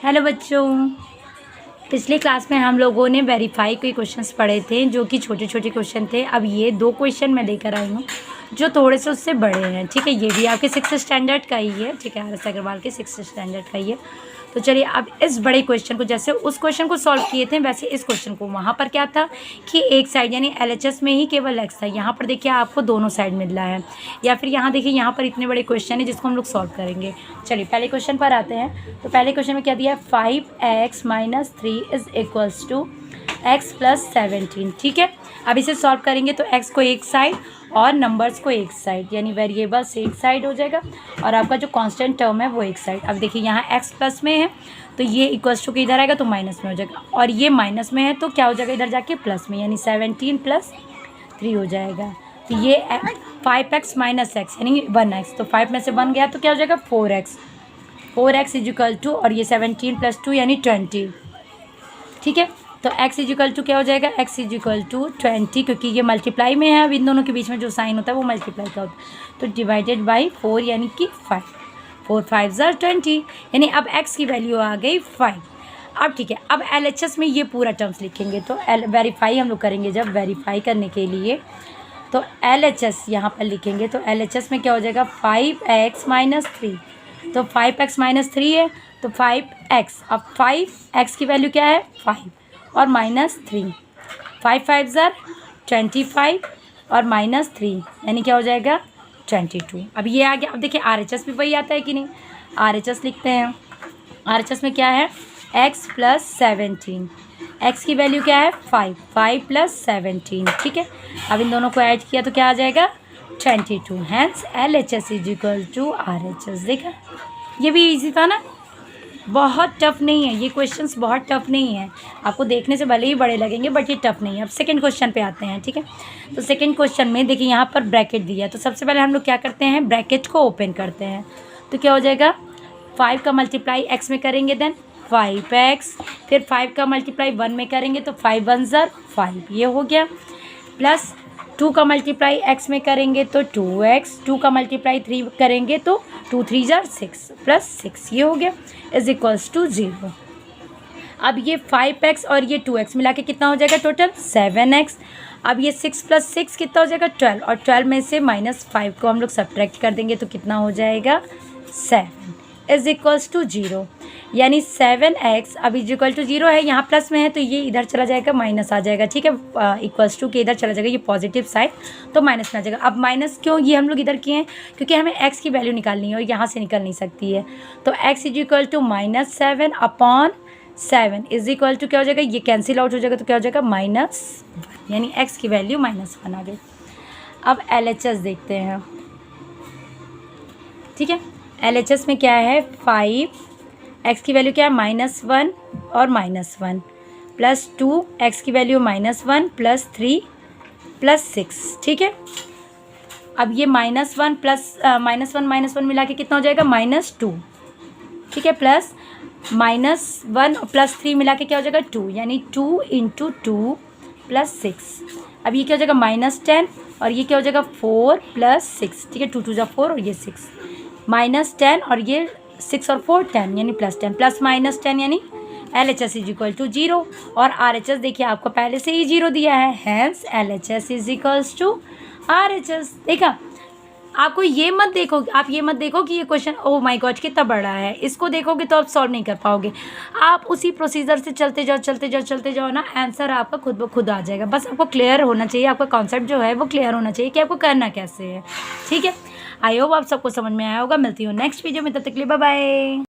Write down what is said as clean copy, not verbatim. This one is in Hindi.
हेलो बच्चों, पिछले क्लास में हम लोगों ने वेरीफाई के क्वेश्चंस पढ़े थे जो कि छोटे छोटे क्वेश्चन थे। अब ये 2 क्वेश्चन मैं लेकर आई हूँ जो थोड़े से उससे बड़े हैं। ठीक है, ये भी आपके 6th स्टैंडर्ड का ही है। ठीक है, RS अग्रवाल के 6th स्टैंडर्ड का ही है। तो चलिए अब इस बड़े क्वेश्चन को, जैसे उस क्वेश्चन को सॉल्व किए थे वैसे इस क्वेश्चन को, वहाँ पर क्या था कि एक साइड यानी LHS में ही केवल x था, यहाँ पर देखिए आपको दोनों साइड मिल रहा है। या फिर यहाँ देखिए यहाँ पर इतने बड़े क्वेश्चन है जिसको हम लोग सॉल्व करेंगे। चलिए पहले क्वेश्चन पर आते हैं। तो पहले क्वेश्चन में क्या दिया है, 5x - 3 = x + 17। ठीक है, अब इसे सॉल्व करेंगे तो x को एक साइड और नंबर्स को एक साइड, यानी वेरिएबल्स एक साइड हो जाएगा और आपका जो कांस्टेंट टर्म है वो एक साइड। अब देखिए यहाँ x प्लस में है तो ये इक्वल्स टू के इधर आएगा तो माइनस में हो जाएगा, और ये माइनस में है तो क्या हो जाएगा इधर जाके प्लस में, यानी 17 + 3 हो जाएगा। तो ये 5x - x यानी 1x, तो 5 में से 1 गया तो क्या हो जाएगा 4x = और ये 17 + 2 यानी 20। ठीक है, तो x = क्या हो जाएगा, x = 20, क्योंकि ये मल्टीप्लाई में है। अब इन दोनों के बीच में जो साइन होता है वो मल्टीप्लाई का होता है, तो डिवाइडेड बाई 4 यानी कि 5, 4 × 5 = 20, यानी अब x की वैल्यू आ गई 5। अब ठीक है, अब LHS में ये पूरा टर्म्स लिखेंगे। तो वेरीफाई हम लोग करेंगे, जब वेरीफाई करने के लिए तो LHS यहाँ पर लिखेंगे। तो LHS में क्या हो जाएगा 5x - 3, तो 5x - 3 है तो 5x, अब 5x की वैल्यू क्या है 5 और -3, 5 × 5 = 25 और -3 यानी क्या हो जाएगा 22। अब ये आ गया। अब देखिए RHS भी वही आता है कि नहीं, RHS लिखते हैं। RHS में क्या है x + 17, x की वैल्यू क्या है 5 + 17। ठीक है, अब इन दोनों को ऐड किया तो क्या आ जाएगा 22, हैंस LHS = RHS। देखा, ये भी इजी था ना, बहुत टफ नहीं है ये क्वेश्चंस, बहुत टफ नहीं है। आपको देखने से भले ही बड़े लगेंगे बट ये टफ नहीं है। अब सेकंड क्वेश्चन पे आते हैं। ठीक है, तो सेकंड क्वेश्चन में देखिए यहाँ पर ब्रैकेट दिया है, तो सबसे पहले हम लोग क्या करते हैं, ब्रैकेट को ओपन करते हैं। तो क्या हो जाएगा 5 का मल्टीप्लाई x में करेंगे देन 5x, फिर 5 का मल्टीप्लाई 1 में करेंगे तो 5 × 1 = 5, ये हो गया, प्लस 2 का मल्टीप्लाई x में करेंगे तो 2x, 2 का मल्टीप्लाई 3 करेंगे तो 2 × 3 = 6 प्लस 6, ये हो गया, = 0। अब ये 5x और ये 2x मिला के कितना हो जाएगा टोटल 7x। अब ये 6 + 6 कितना हो जाएगा 12, और 12 में से -5 को हम लोग सब्ट्रैक्ट कर देंगे तो कितना हो जाएगा 7, = 0, यानी 7x अब = 0 है, यहाँ प्लस में है तो ये इधर चला जाएगा माइनस आ जाएगा। ठीक है, = के इधर चला जाएगा, ये पॉजिटिव साइड तो माइनस में आ जाएगा। अब माइनस क्यों ये हम लोग इधर किए हैं, क्योंकि हमें x की वैल्यू निकालनी है और यहाँ से निकल नहीं सकती है। तो x = -7/7 क्या हो जाएगा, ये कैंसिल आउट हो जाएगा तो क्या हो जाएगा -1, यानी x की वैल्यू -1 आ गई। अब LHS देखते हैं। ठीक है, LHS में क्या है 5, x की वैल्यू क्या है -1 और -1, प्लस 2, x की वैल्यू -1 प्लस 3 प्लस 6। ठीक है, अब ये -1 प्लस -1 मिला के कितना हो जाएगा -2। ठीक है, प्लस -1 प्लस 3 मिला के क्या हो जाएगा 2, यानी 2 × 2 प्लस 6। अब ये क्या हो जाएगा -10 और ये क्या हो जाएगा 4 प्लस 6। ठीक है, 2 × 2 = 4 और ये 6, -10 और ये 6 और 4 10 यानी +10, प्लस -10 यानी LHS = 0, और RHS देखिए आपको पहले से ही 0 दिया है, हैंस LHS = RHS। देखा, आपको ये मत देखो, आप ये मत देखो कि ये क्वेश्चन ओह माय गॉड कितना बड़ा है, इसको देखोगे तो आप सॉल्व नहीं कर पाओगे। आप उसी प्रोसीजर से चलते जाओ ना, आंसर आपका खुद ब खुद आ जाएगा। बस आपको क्लियर होना चाहिए, आपका कॉन्सेप्ट जो है वो क्लियर होना चाहिए कि आपको करना कैसे है। ठीक है, आई होप आप सबको समझ में आया होगा। मिलती हूँ नेक्स्ट वीडियो में, तब तक के लिए बाय बाय।